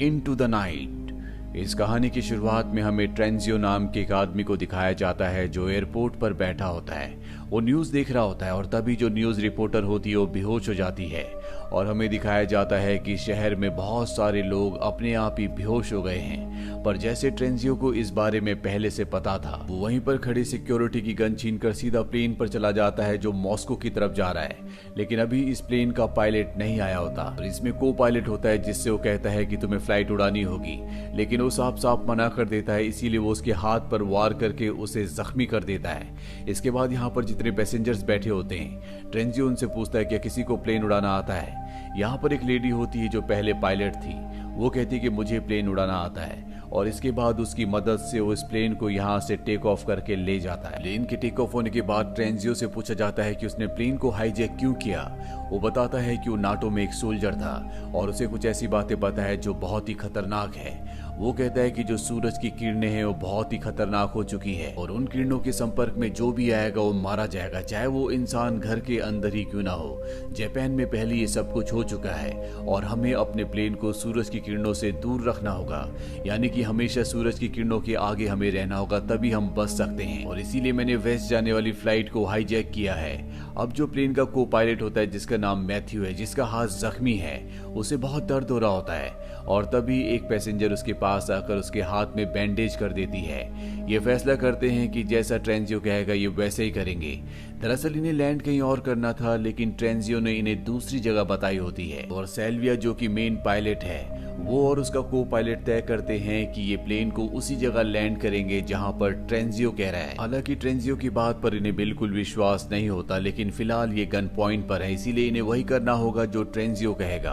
Into the night. इस कहानी की शुरुआत में हमें ट्रेंजियो नाम के एक आदमी को दिखाया जाता है जो एयरपोर्ट पर बैठा होता है। वो न्यूज़ देख रहा होता है और तभी जो न्यूज़ रिपोर्टर होती है वो बेहोश हो जाती है और हमें दिखाया जाता है कि शहर में बहुत सारे लोग अपने आप ही बेहोश हो गए हैं। पर जैसे ट्रेंजियो को इस बारे में पहले से पता था, वो वहीं पर खड़ी सिक्योरिटी की गन छीनकर सीधा प्लेन पर चला जाता है जो मॉस्को की तरफ जा रहा है। लेकिन अभी इस प्लेन का पायलट नहीं आया होता और इसमें को पायलट होता है जिससे वो कहता है कि तुम्हें फ्लाइट उड़ानी होगी, लेकिन वो साफ साफ मना कर देता है। इसीलिए वो उसके हाथ पर वार करके उसे जख्मी कर देता है। इसके बाद यहाँ पर जितने पैसेंजर्स बैठे होते हैं, ट्रेंजियो उनसे पूछता है कि किसी को प्लेन उड़ाना आता है। यहाँ पर एक लेडी होती है जो पहले पायलट थी, वो कहती है कि मुझे प्लेन उड़ाना आता है और इसके बाद उसकी मदद से वो इस प्लेन को यहाँ से टेक ऑफ करके ले जाता है। प्लेन के टेक ऑफ होने के बाद ट्रेंजियो से पूछा जाता है कि उसने प्लेन को हाईजैक क्यों किया। वो बताता है कि वो नाटो में एक सोल्जर था और उसे कुछ ऐसी बातें पता है जो बहुत ही खतरनाक है। वो कहता है कि जो सूरज की किरणें हैं वो बहुत ही खतरनाक हो चुकी है और उन किरणों के संपर्क में जो भी आएगा वो मारा जाएगा, चाहे वो इंसान घर के अंदर ही क्यों ना हो। जापान में पहले ये सब कुछ हो चुका है और हमें अपने प्लेन को सूरज की किरणों से दूर रखना होगा, यानी कि हमेशा सूरज की किरणों के आगे हमें रहना होगा, तभी हम बच सकते हैं। और इसीलिए मैंने वेस्ट जाने वाली फ्लाइट को हाईजैक किया है। अब जो प्लेन का को पायलट होता है जिसका नाम मैथ्यू है, जिसका हाथ जख्मी है, उसे बहुत दर्द हो रहा होता है और तभी एक पैसेंजर उसके पास आकर उसके हाथ में बैंडेज कर देती है। ये फैसला करते हैं कि जैसा ट्रेंजियो कहेगा ये वैसे ही करेंगे। दरअसल इन्हें लैंड कहीं और करना था, लेकिन ट्रेंजियो ने इन्हें दूसरी जगह बताई होती है और सेल्विया जो कि मेन पायलट है, वो और उसका को पायलट तय करते हैं कि ये प्लेन को उसी जगह लैंड करेंगे जहां पर ट्रेंजियो कह रहा है। हालांकि ट्रेंजियो की बात पर इन्हें बिल्कुल विश्वास नहीं होता, लेकिन फिलहाल ये गन पॉइंट पर है, इसीलिए इन्हें वही करना होगा जो ट्रेंजियो कहेगा।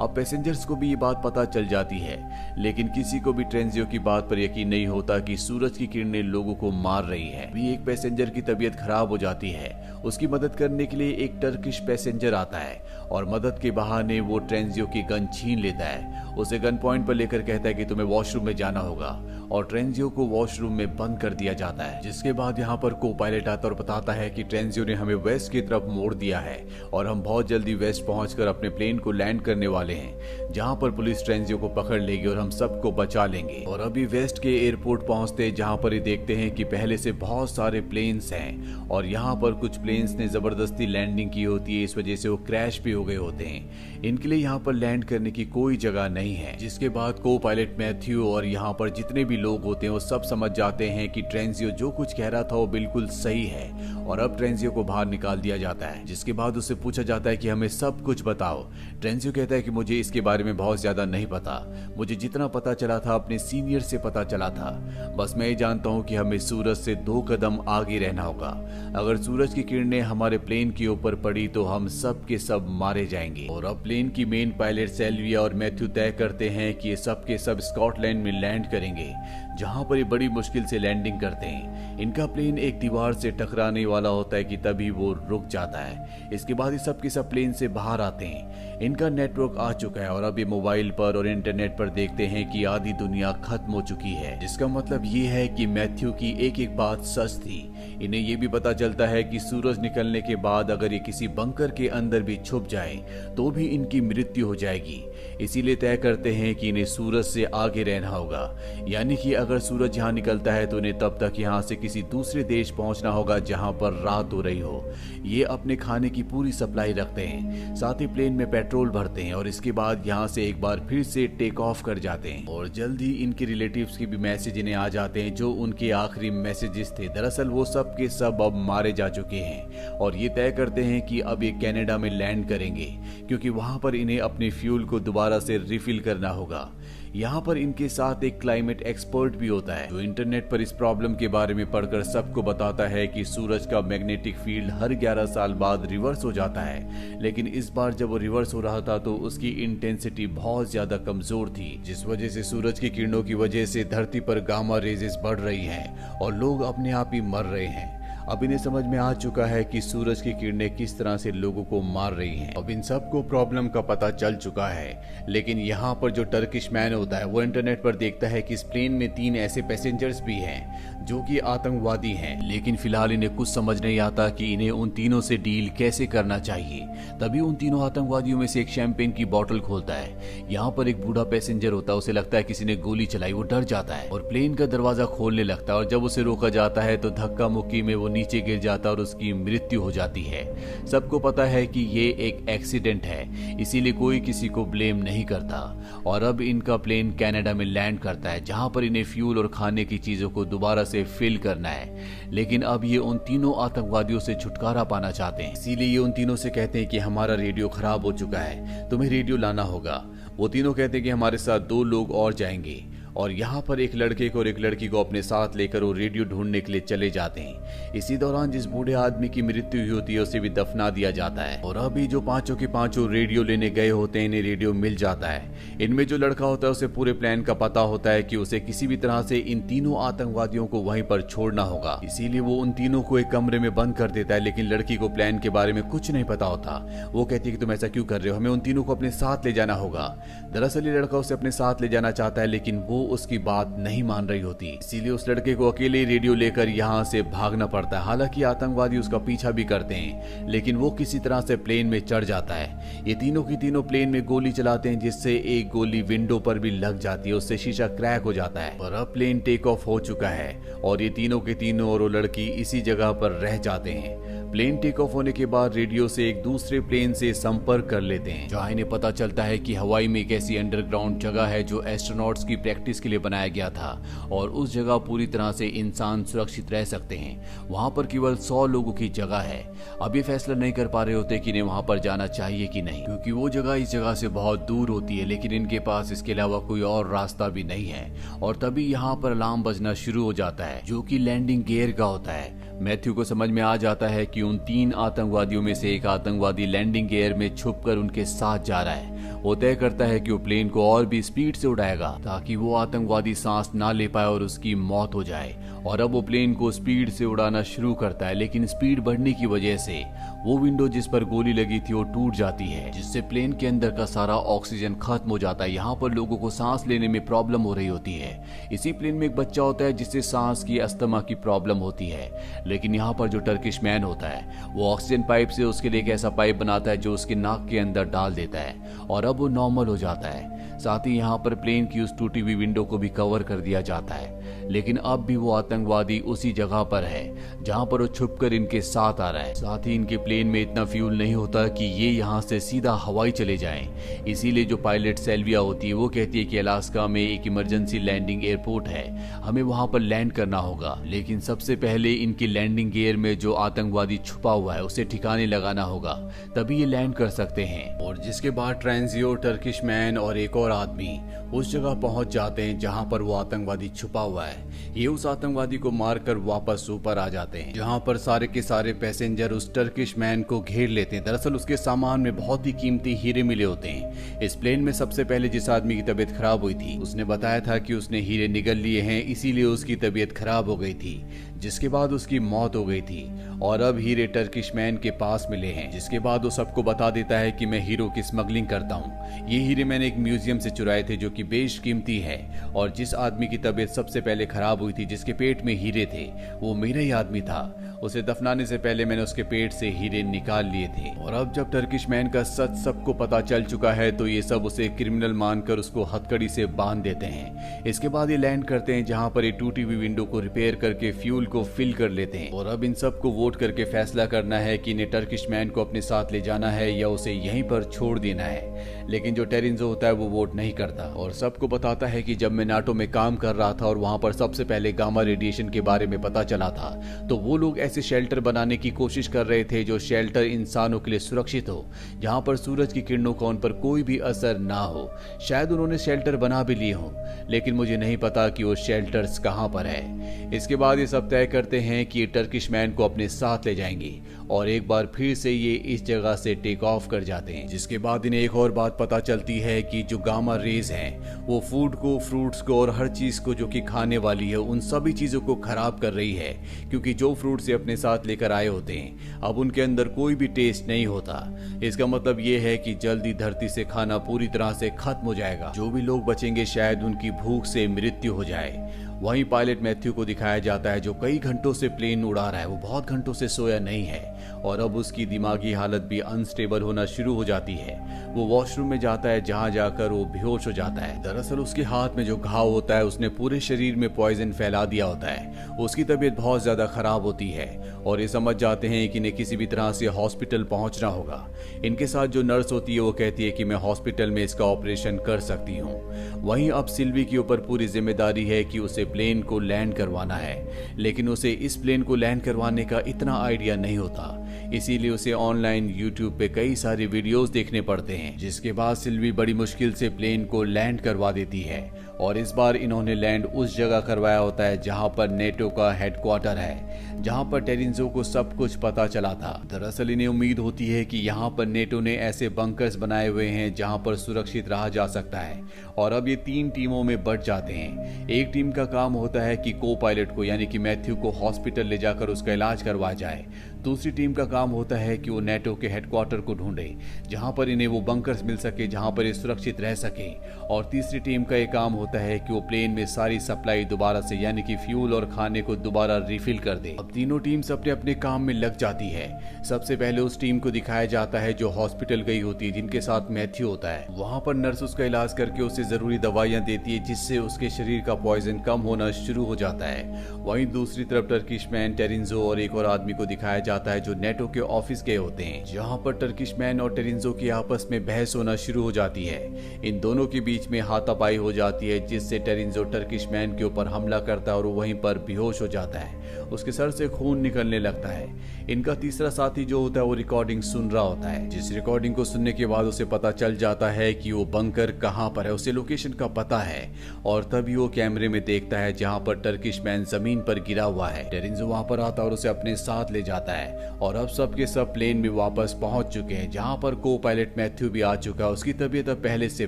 अब पैसेंजर्स को भी ये बात पता चल जाती है, लेकिन किसी को भी ट्रेंजियो की बात पर यकीन नहीं होता कि सूरज की किरणें लोगों को मार रही है। भी एक पैसेंजर की तबीयत खराब हो जाती है। उसकी मदद करने के लिए एक टर्किश पैसेंजर आता है और मदद के बहाने वो ट्रेंजियो की गन छीन लेता है। उसे गन पॉइंट पर लेकर कहता है कि तुम्हें वॉशरूम में जाना होगा और ट्रेंजियो को वॉशरूम में बंद कर दिया जाता है। जिसके बाद यहाँ पर को पायलट आता और बताता है कि ट्रेंजियो ने हमें वेस्ट की तरफ मोड़ दिया है और हम बहुत जल्दी वेस्ट पहुंचकर अपने प्लेन को लैंड करने वाले हैं, जहां पर पुलिस ट्रेंजियो को पकड़ लेगी और हम सबको बचा लेंगे। और अभी वेस्ट के एयरपोर्ट पहुंचते जहां पर ये देखते हैं कि पहले से बहुत सारे प्लेन्स हैं और यहाँ पर कुछ प्लेन्स ने जबरदस्ती लैंडिंग की होती है, इस वजह से वो क्रैश भी हो गए होते हैं। इनके लिए यहाँ पर लैंड करने की कोई जगह नहीं है। जिसके बाद को पायलट मैथ्यू और यहाँ पर जितने भी लोग होते हैं वो सब समझ जाते हैं कि ट्रेंजियो जो कुछ कह रहा था वो बिल्कुल सही है और अब ट्रेंजियो को बाहर निकाल दिया जाता है। जिसके बाद उससे पूछा जाता है कि हमें सब कुछ बताओ। ट्रेंजियो कहता है कि मुझे इसके बारे में बहुत ज्यादा नहीं पता, मुझे जितना पता चला था अपने सीनियर से पता चला था। बस मैं ये जानता हूँ कि हमें सूरज से 2 कदम आगे रहना होगा। अगर सूरज की किरणें हमारे प्लेन के ऊपर पड़ी तो हम सब के सब मारे जाएंगे। और अब प्लेन की मेन पायलट सेल्विया और मैथ्यू तय करते हैं कि ये सब के सब स्कॉटलैंड में लैंड करेंगे, जहां पर ये बड़ी मुश्किल से लैंडिंग करते हैं। इनका प्लेन एक दीवार से टकराने वाला होता है कि तभी वो रुक जाता है। इसके बाद ये सब के सब प्लेन से बाहर आते हैं। इनका नेटवर्क आ चुका है और अब ये मोबाइल पर और इंटरनेट पर देखते हैं कि आधी दुनिया खत्म हो चुकी है, जिसका मतलब ये है कि मैथ्यू की एक एक बात सच थी। इन्हें ये भी पता चलता है कि सूरज निकलने के बाद अगर ये किसी बंकर के अंदर भी छुप जाए तो भी इनकी मृत्यु हो जाएगी। इसीलिए तय करते हैं कि इन्हें सूरज से आगे रहना होगा, यानी कि अगर सूरज यहाँ निकलता है तो इन्हें तब तक यहाँ से किसी दूसरे देश पहुंचना होगा जहां पर रात हो रही हो। ये अपने खाने की पूरी सप्लाई रखते हैं, साथ ही प्लेन में पेट्रोल भरते हैं और इसके बाद यहाँ से एक बार फिर से टेक ऑफ कर जाते हैं। और जल्द ही इनके रिलेटिव्स के भी मैसेज इन्हें आ जाते हैं जो उनके आखिरी मैसेजेस थे। दरअसल वो सब के सब अब मारे जा चुके हैं और ये तय करते हैं कि अब ये कनाडा में लैंड करेंगे, क्योंकि वहां पर इन्हें अपने फ्यूल को दोबारा से रिफिल करना होगा। यहाँ पर इनके साथ एक क्लाइमेट एक्सपर्ट भी होता है जो इंटरनेट पर इस प्रॉब्लम के बारे में पढ़कर सबको बताता है कि सूरज का मैग्नेटिक फील्ड हर 11 साल बाद रिवर्स हो जाता है। लेकिन इस बार जब वो रिवर्स हो रहा था तो उसकी इंटेंसिटी बहुत ज्यादा कमजोर थी, जिस वजह से सूरज की किरणों की वजह से धरती पर गामा रेजेस बढ़ रही हैं और लोग अपने आप ही मर रहे हैं। अब इन्हें समझ में आ चुका है कि सूरज की किरणें किस तरह से लोगों को मार रही हैं। अब इन सबको प्रॉब्लम का पता चल चुका है, लेकिन यहाँ पर जो टर्किश मैन होता है वो इंटरनेट पर देखता है कि इस प्लेन में 3 ऐसे पैसेंजर्स भी हैं जो कि आतंकवादी हैं। लेकिन फिलहाल इन्हें कुछ समझ नहीं आता कि इन्हें उन तीनों से डील कैसे करना चाहिए। तभी उन तीनों आतंकवादियों में से एक शैंपेन की बोतल खोलता है। यहाँ पर एक बूढ़ा पैसेंजर होता है, उसे लगता है किसी ने गोली चलाई, वो डर जाता है और प्लेन का दरवाजा खोलने लगता है। और जब उसे रोका जाता है तो धक्का मुक्की में वो नीचे गिर जाता है और उसकी मृत्यु हो जाती है। सबको पता है कि ये एक एक्सीडेंट है, इसीलिए कोई किसी को ब्लेम नहीं करता। और अब इनका प्लेन कनाडा में लैंड करता है, जहां पर इन्हें फ्यूल और खाने की चीजों को दोबारा से फिल करना है। लेकिन अब ये उन तीनों आतंकवादियों से छुटकारा पाना चाहते हैं, इसीलिए ये उन तीनों से कहते हैं कि हमारा रेडियो खराब हो चुका है, तुम्हें रेडियो लाना होगा। वो तीनों कहते हैं कि हमारे साथ 2 लोग और जाएंगे। और यहाँ पर एक लड़के को और एक लड़की को अपने साथ लेकर वो रेडियो ढूंढने के लिए चले जाते हैं। इसी दौरान जिस बूढ़े आदमी की मृत्यु हुई होती है उसे भी दफना दिया जाता है। और अभी जो पांचों के पांचों रेडियो लेने गए होते हैं, इन्हें रेडियो मिल जाता है। इनमें जो लड़का होता है उसे पूरे प्लान का पता होता है कि उसे किसी भी तरह से इन तीनों आतंकवादियों को वहीं पर छोड़ना होगा, इसीलिए वो उन तीनों को एक कमरे में बंद कर देता है। लेकिन लड़की को प्लान के बारे में कुछ नहीं पता होता। वो कहती है कि तुम ऐसा क्यों कर रहे हो, हमें उन तीनों को अपने साथ ले जाना होगा। दरअसल ये लड़का उसे अपने साथ ले जाना चाहता है, लेकिन वो उसकी बात नहीं मान रही होती, इसीलिए उस लड़के को अकेले रेडियो लेकर यहाँ से भागना पड़ता है। हालांकि आतंकवादी उसका पीछा भी करते हैं, लेकिन वो किसी तरह से प्लेन में चढ़ जाता है। ये तीनों की तीनों प्लेन में गोली चलाते हैं, जिससे एक गोली विंडो पर भी लग जाती है, उससे शीशा क्रैक हो जाता है। और अब प्लेन टेक ऑफ हो चुका है और ये तीनों के तीनों और वो लड़की इसी जगह पर रह जाते हैं। प्लेन टेक ऑफ होने के बाद रेडियो से एक दूसरे प्लेन से संपर्क कर लेते हैं, जहां इन्हें पता चलता है कि हवाई में एक ऐसी अंडरग्राउंड जगह है जो एस्ट्रोनॉट्स की प्रैक्टिस के लिए बनाया गया था और उस जगह पूरी तरह से इंसान सुरक्षित रह सकते हैं। वहां पर केवल 100 लोगों की जगह है। अब ये फैसला नहीं कर पा रहे होते कि इन्हें वहां पर जाना चाहिए कि नहीं, क्योंकि वो जगह इस जगह से बहुत दूर होती है। लेकिन इनके पास इसके अलावा कोई और रास्ता भी नहीं है। और तभी यहाँ पर अलार्म बजना शुरू हो जाता है, जो कि लैंडिंग गियर का होता है। मैथ्यू को समझ में आ जाता है कि उन 3 आतंकवादियों में से एक आतंकवादी लैंडिंग गियर में छुपकर उनके साथ जा रहा है। वो तय करता है कि वो प्लेन को और भी स्पीड से उड़ाएगा ताकि वो आतंकवादी सांस ना ले पाए और उसकी मौत हो जाए। और अब वो प्लेन को स्पीड से उड़ाना शुरू करता है, लेकिन स्पीड बढ़ने की वजह से वो विंडो जिस पर गोली लगी थी वो टूट जाती है, जिससे प्लेन के अंदर का सारा ऑक्सीजन खत्म हो जाता है। यहाँ पर लोगों को सांस लेने में प्रॉब्लम हो रही होती है। इसी प्लेन में एक बच्चा होता है जिससे सांस की अस्थमा की प्रॉब्लम होती है। लेकिन यहाँ पर जो टर्किश मैन होता है वो ऑक्सीजन पाइप से उसके लिए एक ऐसा पाइप बनाता है जो उसके नाक के अंदर डाल देता है और अब वो नॉर्मल हो जाता है। साथ ही यहाँ पर प्लेन की उस टूटी हुई विंडो को भी कवर कर दिया जाता है। लेकिन अब भी वो आतंकवादी उसी जगह पर है जहाँ पर वो छुपकर इनके साथ आ रहा है। साथ ही इनके प्लेन में इतना फ्यूल नहीं होता कि ये यहाँ से सीधा हवाई चले जाएं। इसीलिए जो पायलट सेल्विया होती है वो कहती है कि अलास्का में एक इमरजेंसी लैंडिंग एयरपोर्ट है, हमें वहां पर लैंड करना होगा। लेकिन सबसे पहले इनकी लैंडिंग गियर में जो आतंकवादी छुपा हुआ है उसे ठिकाने लगाना होगा, तभी ये लैंड कर सकते हैं। और जिसके बाद ट्रांजियो, टर्किश मैन और एक और आदमी उस जगह पहुंच जाते हैं जहां पर वो आतंकवादी छुपा हुआ है। ये उस आतंकवादी को मारकर वापस ऊपर आ जाते हैं, जहां पर सारे के सारे पैसेंजर उस टर्किश मैन को घेर लेते हैं। दरअसल उसके सामान में बहुत ही कीमती हीरे मिले होते हैं। इस प्लेन में सबसे पहले जिस आदमी की तबीयत खराब हुई थी उसने बताया था कि उसने हीरे निगल लिए हैं, इसीलिए उसकी तबीयत खराब हो गई थी, जिसके बाद उसकी मौत हो गई थी। और अब हीरे टर्किश मैन के पास मिले हैं, जिसके बाद वो सबको बता देता है कि मैं हीरो की स्मगलिंग करता हूँ। ये हीरे मैंने एक म्यूजियम से चुराए थे जो कि बेशकीमती है। और जिस आदमी की तबीयत सबसे पहले खराब हुई थी, जिसके पेट में हीरे थे, वो मेरा ही आदमी था। उसे दफनाने से पहले मैंने उसके पेट से हीरे निकाल लिए थे। और अब जब टर्किश मैन का सच सबको पता चल चुका है तो ये सब उसे क्रिमिनल मानकर उसको हथकड़ी से बांध देते हैं। इसके बाद ये लैंड करते हैं जहां पर ये टूटी हुई विंडो को रिपेयर करके फ्यूल को फिल कर लेते हैं। और अब इन सबको वोट करके फैसला करना है कि इन्हें टर्किश मैन को अपने साथ ले जाना है या उसे यहीं पर छोड़ देना है। लेकिन जो टेरिंजो होता है वो वोट नहीं करता और सबको बताता है कि जब मैं नाटो में काम कर रहा था और वहां पर सबसे पहले गामा रेडिएशन के बारे में पता चला था, तो वो लोग ऐसे शेल्टर बनाने की कोशिश कर रहे थे जो शेल्टर इंसानों के लिए सुरक्षित हो, जहां पर सूरज की किरणों का उन पर कोई भी असर ना हो। शायद उन्होंने शेल्टर बना भी लिए हों, लेकिन मुझे नहीं पता कि वो शेल्टर्स कहाँ पर है। इसके बाद ये सब तय करते हैं कि टर्किश मैन को अपने साथ ले जाएंगे और एक बार फिर से ये इस जगह से टेक ऑफ कर जाते हैं। जिसके बाद इन्हें एक और बात पता चलती है कि जो गामा रेज हैं वो फूड को, फ्रूट्स को और हर चीज को जो कि खाने वाली है उन सभी चीजों को खराब कर रही है, क्योंकि जो फ्रूट से अपने साथ लेकर आए होते हैं अब उनके अंदर कोई भी टेस्ट नहीं होता। इसका मतलब ये है कि जल्दी धरती से खाना पूरी तरह से खत्म हो जाएगा। जो भी लोग बचेंगे शायद उनकी भूख से मृत्यु हो जाए। वहीं पायलट मैथ्यू को दिखाया जाता है जो कई घंटों से प्लेन उड़ा रहा है, वो बहुत घंटों से सोया नहीं है और अब उसकी दिमागी हालत भी अनस्टेबल होना शुरू हो जाती है। वो वॉशरूम में जाता है जहां जाकर वो बेहोश हो जाता है। दरअसल उसके हाथ में जो घाव होता है उसने पूरे शरीर में पॉइजन फैला दिया होता है। उसकी तबीयत बहुत ज्यादा खराब होती है और ये समझ जाते हैं कि इन्हें किसी भी तरह से हॉस्पिटल पहुंचना होगा। इनके साथ जो नर्स होती है वो कहती है कि मैं हॉस्पिटल में इसका ऑपरेशन कर सकती हूँ। वहीं अब सिल्वी के ऊपर पूरी जिम्मेदारी है कि उसे प्लेन को लैंड करवाना है, लेकिन उसे इस प्लेन को लैंड करवाने का इतना आइडिया नहीं होता, इसीलिए उसे ऑनलाइन यूट्यूब पे कई सारे वीडियोस देखने पड़ते हैं। जिसके बाद सिल्वी बड़ी मुश्किल से प्लेन को लैंड करवा देती है और इस बार इन्होंने लैंड उस जगह करवाया होता है जहां पर नेटो का हेडक्वार्टर है, जहां पर टेरिंजो को सब कुछ पता चला था। दरअसल इन्हें उम्मीद होती है कि यहाँ पर नेटो ने ऐसे बंकर्स बनाए हुए हैं जहां पर सुरक्षित रहा जा सकता है और अब ये 3 टीमों में बंट जाते हैं। एक टीम का काम होता है कि को पायलट को यानी कि मैथ्यू को हॉस्पिटल ले जाकर उसका इलाज करवाया जाए। दूसरी टीम का काम होता है कि वो नेटो के हेडक्वार्टर को ढूंढे जहां पर इन्हें वो बंकर्स मिल सके जहां पर ये सुरक्षित रह सके। और तीसरी टीम का ये काम होता है कि वो प्लेन में सारी सप्लाई दोबारा से यानी कि फ्यूल और खाने को दोबारा रिफिल कर दे। अब तीनों टीम्स अपने अपने काम में लग जाती है। सबसे पहले उस टीम को दिखाया जाता है जो हॉस्पिटल गई होती है, जिनके साथ मैथ्यू होता है। वहां पर नर्स उसका इलाज करके उसे जरूरी दवाइयां देती है जिससे उसके शरीर का पॉइजन कम होना शुरू हो जाता है। वहीं दूसरी तरफ टर्किश मैन, टेरिंजो और एक और आदमी को दिखाया जाता है जो नेटो के ऑफिस गए होते हैं, जहां पर टर्किश मैन और टेरिंजो की आपस में बहस होना शुरू हो जाती है। इन दोनों के बीच में हाथापाई हो जाती है जिससे टेरिंजो टर्किश मैन के ऊपर हमला करता है और वहीं पर बेहोश हो जाता है। उसके सर से खून निकलने लगता है। इनका तीसरा साथी जो होता है वो रिकॉर्डिंग सुन रहा होता है, जिस रिकॉर्डिंग को सुनने के बाद उसे पता चल जाता है कि वो बंकर कहां पर है, उसे लोकेशन का पता है और तभी वो कैमरे में देखता है जहां पर टर्किश मैन जमीन पर गिरा हुआ है। टेरिंजो वहां पर आता है और उसे अपने साथ ले जाता है और अब सब के सब प्लेन में वापस पहुंच चुके हैं जहां पर को पायलट मैथ्यू भी आ चुका है। उसकी तबीयत अब पहले से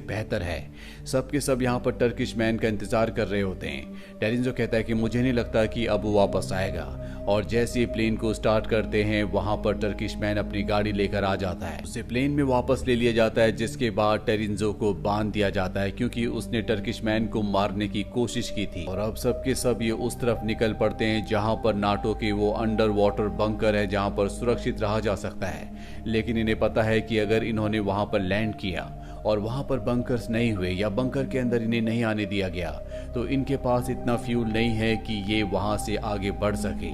बेहतर है। सब के सब यहाँ पर टर्किश मैन का इंतजार कर रहे होते हैं। टेरिंजो कहता है कि मुझे नहीं लगता कि अब वो वापस आएगा और जैसे ही प्लेन को स्टार्ट करते हैं वहां पर टर्किश मैन अपनी गाड़ी लेकर आ जाता है। उसे प्लेन में वापस ले लिया जाता है जिसके बाद टेरिंजो को बांध दिया जाता है क्योंकि उसने टर्किश मैन को मारने की कोशिश की थी। और अब सबके सब ये उस तरफ निकल पड़ते हैं जहां पर नाटो के वो अंडर वाटर बंकर है जहां पर सुरक्षित रहा जा सकता है। लेकिन इन्हें पता है कि अगर इन्होंने वहां पर लैंड किया और वहां पर बंकर्स नहीं हुए या बंकर के अंदर इन्हें नहीं आने दिया गया तो इनके पास इतना फ्यूल नहीं है कि ये वहां से आगे बढ़ सके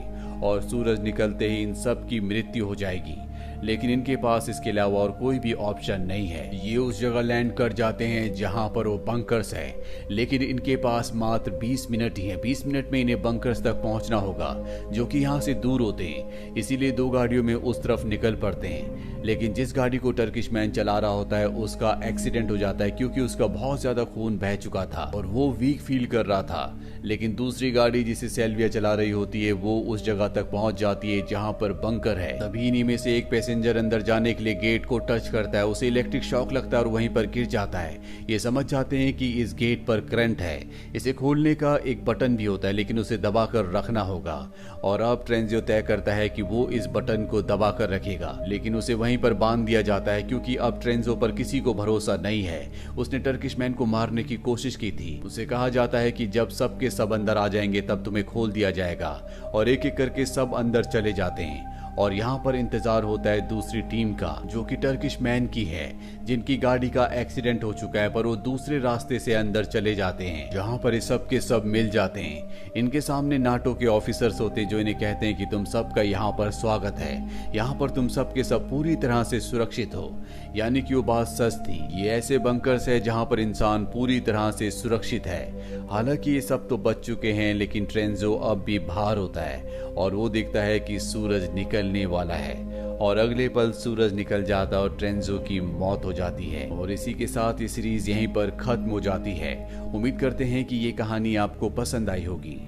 और सूरज निकलते ही इन सब की मृत्यु हो जाएगी। लेकिन इनके पास इसके अलावा और कोई भी ऑप्शन नहीं है। ये उस जगह लैंड कर जाते हैं जहां पर वो बंकर्स है, लेकिन इनके पास मात्र 20 मिनट ही है। 20 मिनट में इन्हें बंकर्स तक पहुंचना होगा जो कि यहाँ से दूर होते हैं, इसीलिए 2 गाड़ियों में उस तरफ निकल पड़ते हैं। लेकिन जिस गाड़ी को टर्किश मैन चला रहा होता है उसका एक्सीडेंट हो जाता है क्योंकि उसका बहुत ज्यादा खून बह चुका था और वो वीक फील कर रहा था। लेकिन दूसरी गाड़ी जिसे सेल्विया चला रही होती है वो उस जगह तक पहुंच जाती है जहां पर बंकर है। तभी इन्हीं में से एक पैसेंजर अंदर जाने के लिए गेट को टच करता है, उसे इलेक्ट्रिक शॉक लगता है और वहीं पर गिर जाता है। ये समझ जाते हैं कि इस गेट पर करंट है। इसे खोलने का एक बटन भी होता है लेकिन उसे दबाकर रखना होगा और अब ट्रेंजियो तय करता है कि वो इस बटन को दबाकर रखेगा, लेकिन उसे वहीं पर बांध दिया जाता है क्योंकि अब ट्रेंजो पर किसी को भरोसा नहीं है। उसने टर्किश मैन को मारने की कोशिश की थी। उसे कहा जाता है कि जब सबके सब अंदर आ जाएंगे तब तुम्हें खोल दिया जाएगा और एक एक करके सब अंदर चले जाते हैं। और यहाँ पर इंतजार होता है दूसरी टीम का जो कि टर्किश मैन की है, जिनकी गाड़ी का एक्सीडेंट हो चुका है पर वो दूसरे रास्ते से अंदर चले जाते हैं जहाँ पर ये सब के सब मिल जाते हैं। इनके सामने नाटो के ऑफिसर्स होते हैं जो इन्हें कहते हैं कि तुम सबका यहाँ पर स्वागत है, यहाँ पर तुम सब के सब पूरी तरह से सुरक्षित हो। यानी कि वो बात सच थी। ये ऐसे बंकर्स है जहाँ पर इंसान पूरी तरह से सुरक्षित है। हालांकि ये सब तो बच चुके हैं लेकिन ट्रेंजो अब भी बाहर होता है और वो देखता है कि सूरज निकलने वाला है और अगले पल सूरज निकल जाता और ट्रेंजो की मौत हो जाती है। और इसी के साथ ये सीरीज यहीं पर खत्म हो जाती है। उम्मीद करते हैं कि ये कहानी आपको पसंद आई होगी।